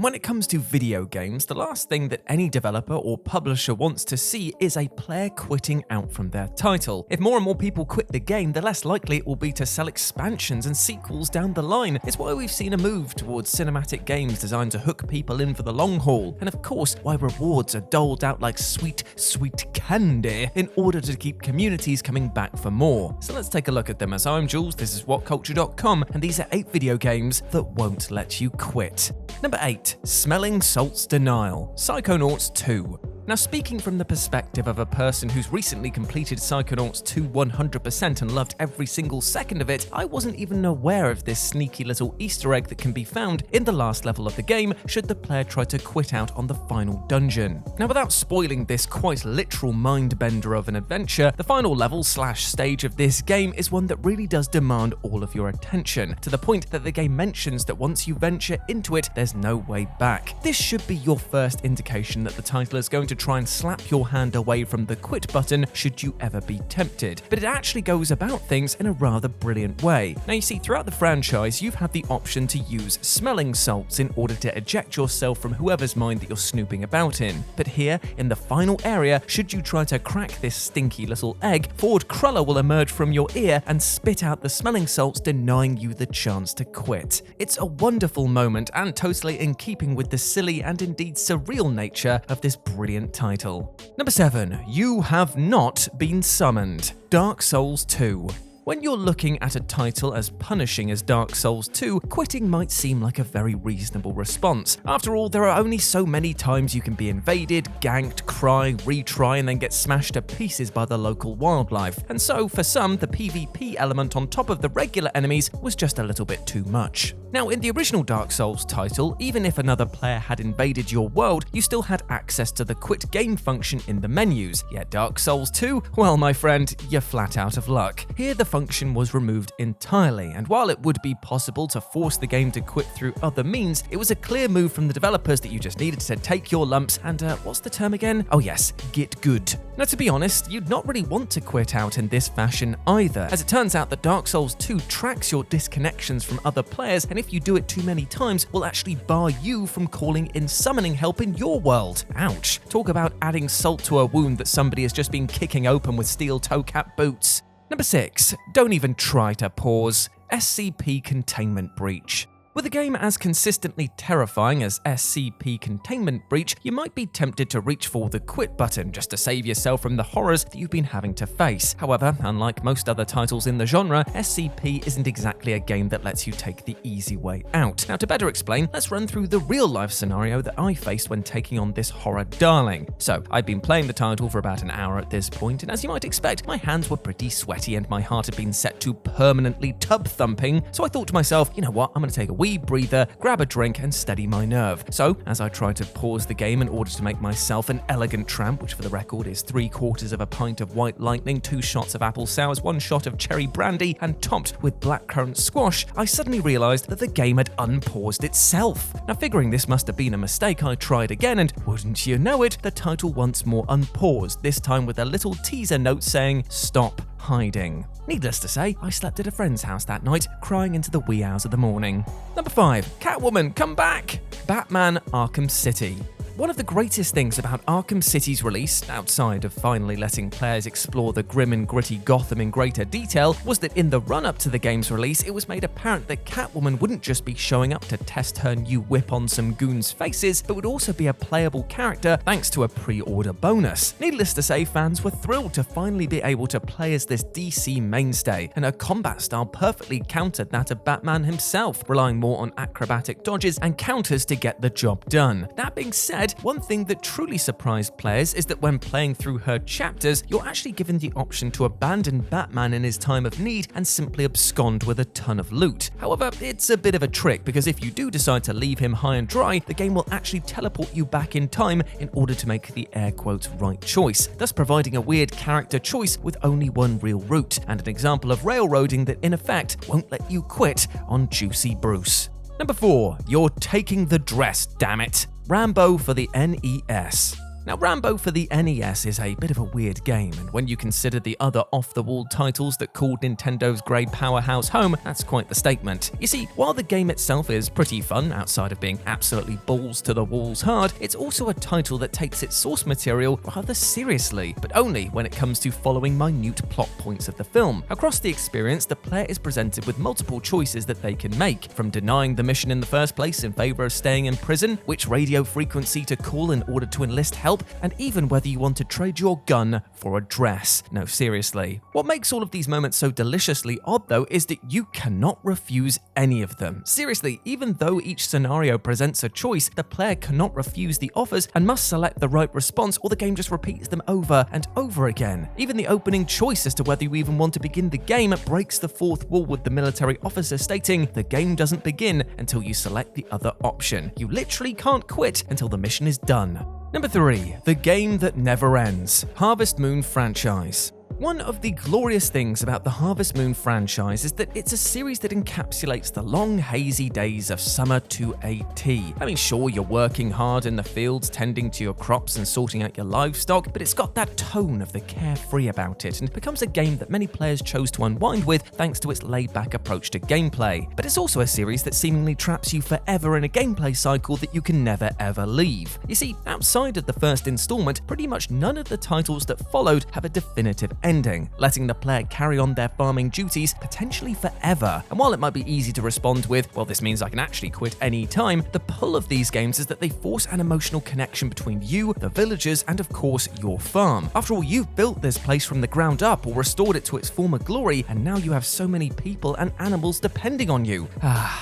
When it comes to video games, the last thing that any developer or publisher wants to see is a player quitting out from their title. If more and more people quit the game, the less likely it will be to sell expansions and sequels down the line. It's why we've seen a move towards cinematic games designed to hook people in for the long haul, and of course, why rewards are doled out like sweet, sweet candy in order to keep communities coming back for more. So let's take a look at them. As I'm Jules, this is WhatCulture.com, and these are 8 video games that won't let you quit. Number 8. Smelling Salt's Denial, Psychonauts 2. Now, speaking from the perspective of a person who's recently completed Psychonauts 2 100% and loved every single second of it, I wasn't even aware of this sneaky little Easter egg that can be found in the last level of the game should the player try to quit out on the final dungeon. Now, without spoiling this quite literal mind-bender of an adventure, the final level/stage of this game is one that really does demand all of your attention, to the point that the game mentions that once you venture into it, there's no way back. This should be your first indication that the title is going to try and slap your hand away from the quit button should you ever be tempted, but it actually goes about things in a rather brilliant way. Now, you see, throughout the franchise, you've had the option to use smelling salts in order to eject yourself from whoever's mind that you're snooping about in. But here, in the final area, should you try to crack this stinky little egg, Ford Cruller will emerge from your ear and spit out the smelling salts, denying you the chance to quit. It's a wonderful moment and totally in keeping with the silly and indeed surreal nature of this brilliant title. Number 7. You Have Not Been Summoned, Dark Souls 2. When you're looking at a title as punishing as Dark Souls 2, quitting might seem like a very reasonable response. After all, there are only so many times you can be invaded, ganked, cry, retry, and then get smashed to pieces by the local wildlife. And so, for some, the PvP element on top of the regular enemies was just a little bit too much. Now, in the original Dark Souls title, even if another player had invaded your world, you still had access to the quit game function in the menus. Yet Dark Souls 2, well, my friend, you're flat out of luck. Here, the function was removed entirely, and while it would be possible to force the game to quit through other means, it was a clear move from the developers that you just needed to take your lumps and, what's the term again? Oh yes, get good. Now, to be honest, you'd not really want to quit out in this fashion either, as it turns out that Dark Souls 2 tracks your disconnections from other players, and if you do it too many times, will actually bar you from calling in summoning help in your world. Ouch. Talk about adding salt to a wound that somebody has just been kicking open with steel toe-cap boots. Number 6. Don't even try to pause, SCP Containment Breach. With a game as consistently terrifying as SCP Containment Breach, you might be tempted to reach for the quit button just to save yourself from the horrors that you've been having to face. However, unlike most other titles in the genre, SCP isn't exactly a game that lets you take the easy way out. Now, to better explain, let's run through the real-life scenario that I faced when taking on this horror darling. So, I'd been playing the title for about an hour at this point, and as you might expect, my hands were pretty sweaty and my heart had been set to permanently tub-thumping, so I thought to myself, you know what, I'm going to take a wee breather, grab a drink, and steady my nerve. So, as I tried to pause the game in order to make myself an elegant tramp, which for the record is 3/4 of a pint of white lightning, 2 shots of apple sours, 1 shot of cherry brandy, and topped with blackcurrant squash, I suddenly realised that the game had unpaused itself. Now, figuring this must have been a mistake, I tried again, and wouldn't you know it, the title once more unpaused, this time with a little teaser note saying, "Stop hiding." Needless to say, I slept at a friend's house that night, crying into the wee hours of the morning. Number 5. Catwoman, come back! Batman Arkham City. One of the greatest things about Arkham City's release, outside of finally letting players explore the grim and gritty Gotham in greater detail, was that in the run-up to the game's release, it was made apparent that Catwoman wouldn't just be showing up to test her new whip on some goons' faces, but would also be a playable character thanks to a pre-order bonus. Needless to say, fans were thrilled to finally be able to play as this DC mainstay, and her combat style perfectly countered that of Batman himself, relying more on acrobatic dodges and counters to get the job done. That being said, one thing that truly surprised players is that when playing through her chapters, you're actually given the option to abandon Batman in his time of need and simply abscond with a ton of loot. However, it's a bit of a trick because if you do decide to leave him high and dry, the game will actually teleport you back in time in order to make the air quotes right choice, thus providing a weird character choice with only one real route, and an example of railroading that in effect won't let you quit on Juicy Bruce. Number 4. You're taking the dress, damn it. RAMBO for the NES. Now, RAMBO for the NES is a bit of a weird game, and when you consider the other off-the-wall titles that called Nintendo's grey powerhouse home, that's quite the statement. You see, while the game itself is pretty fun, outside of being absolutely balls to the walls hard, it's also a title that takes its source material rather seriously, but only when it comes to following minute plot points of the film. Across the experience, the player is presented with multiple choices that they can make, from denying the mission in the first place in favour of staying in prison, which radio frequency to call in order to enlist help, and even whether you want to trade your gun for a dress. No, seriously. What makes all of these moments so deliciously odd, though, is that you cannot refuse any of them. Seriously, even though each scenario presents a choice, the player cannot refuse the offers and must select the right response, or the game just repeats them over and over again. Even the opening choice as to whether you even want to begin the game breaks the fourth wall, with the military officer stating the game doesn't begin until you select the other option. You literally can't quit until the mission is done. Number 3. The game that never ends. Harvest Moon franchise. One of the glorious things about the Harvest Moon franchise is that it's a series that encapsulates the long, hazy days of summer to a T. I mean, sure, you're working hard in the fields, tending to your crops and sorting out your livestock, but it's got that tone of the carefree about it, and becomes a game that many players chose to unwind with thanks to its laid-back approach to gameplay. But it's also a series that seemingly traps you forever in a gameplay cycle that you can never ever leave. You see, outside of the first installment, pretty much none of the titles that followed have a definitive ending, letting the player carry on their farming duties potentially forever. And while it might be easy to respond with, well, this means I can actually quit any time, the pull of these games is that they force an emotional connection between you, the villagers, and of course, your farm. After all, you've built this place from the ground up or restored it to its former glory, and now you have so many people and animals depending on you.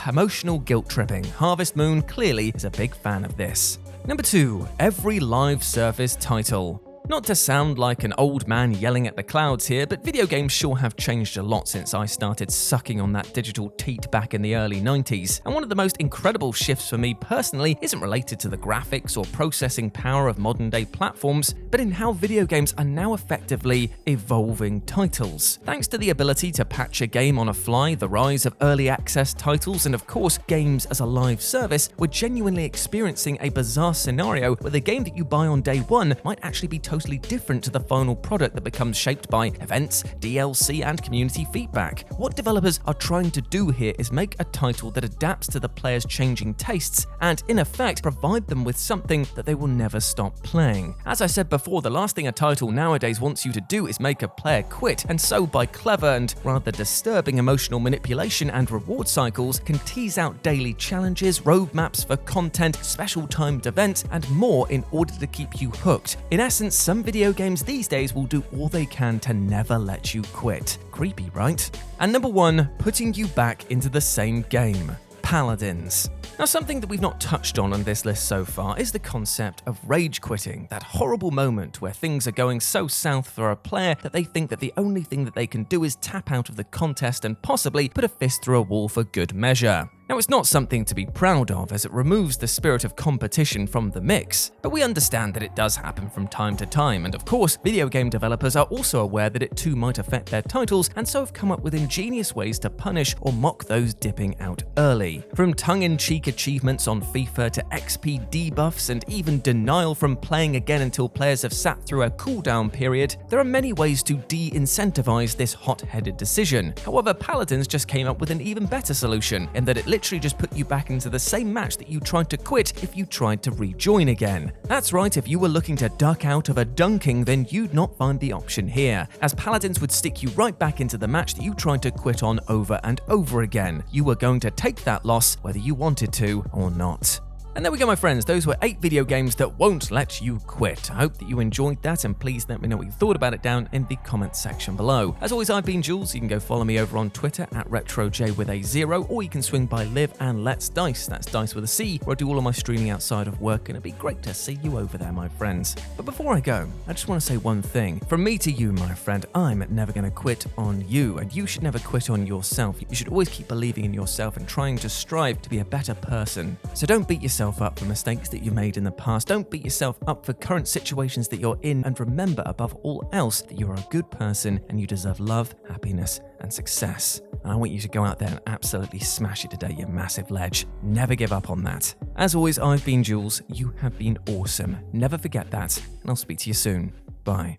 Emotional guilt tripping. Harvest Moon clearly is a big fan of this. Number 2. Every live service title. Not to sound like an old man yelling at the clouds here, but video games sure have changed a lot since I started sucking on that digital teat back in the early 90s. And one of the most incredible shifts for me personally isn't related to the graphics or processing power of modern day platforms, but in how video games are now effectively evolving titles. Thanks to the ability to patch a game on a fly, the rise of early access titles, and of course games as a live service, we're genuinely experiencing a bizarre scenario where the game that you buy on day one might actually be totally different to the final product that becomes shaped by events, DLC, and community feedback. What developers are trying to do here is make a title that adapts to the players' changing tastes and, in effect, provide them with something that they will never stop playing. As I said before, the last thing a title nowadays wants you to do is make a player quit, and so by clever and rather disturbing emotional manipulation and reward cycles can tease out daily challenges, roadmaps for content, special timed events, and more in order to keep you hooked. In essence, some video games these days will do all they can to never let you quit. Creepy, right? And number 1, putting you back into the same game. Paladins. Now, something that we've not touched on this list so far is the concept of rage quitting, that horrible moment where things are going so south for a player that they think that the only thing that they can do is tap out of the contest and possibly put a fist through a wall for good measure. Now, it's not something to be proud of, as it removes the spirit of competition from the mix, but we understand that it does happen from time to time, and of course, video game developers are also aware that it too might affect their titles, and so have come up with ingenious ways to punish or mock those dipping out early. From tongue-in-cheek achievements on FIFA to XP debuffs and even denial from playing again until players have sat through a cooldown period, there are many ways to de-incentivize this hot-headed decision. However, Paladins just came up with an even better solution, in that it literally just put you back into the same match that you tried to quit if you tried to rejoin again. That's right, if you were looking to duck out of a dunking, then you'd not find the option here, as Paladins would stick you right back into the match that you tried to quit on over and over again. You were going to take that loss whether you wanted to or not. And there we go, my friends. Those were 8 video games that won't let you quit. I hope that you enjoyed that, and please let me know what you thought about it down in the comments section below. As always, I've been Jules. You can go follow me over on Twitter at RetroJ with a 0, or you can swing by Live and Let's Dice. That's Dice with a C, where I do all of my streaming outside of work, and it'd be great to see you over there, my friends. But before I go, I just want to say one thing. From me to you, my friend, I'm never going to quit on you, and you should never quit on yourself. You should always keep believing in yourself and trying to strive to be a better person. So don't beat yourself up for mistakes that you made in the past. Don't beat yourself up for current situations that you're in, and remember above all else that you're a good person and you deserve love, happiness, and success. and I want you to go out there and absolutely smash it today, you massive ledge. Never give up on that. As always, I've been Jules. You have been awesome. Never forget that, and I'll speak to you soon. Bye.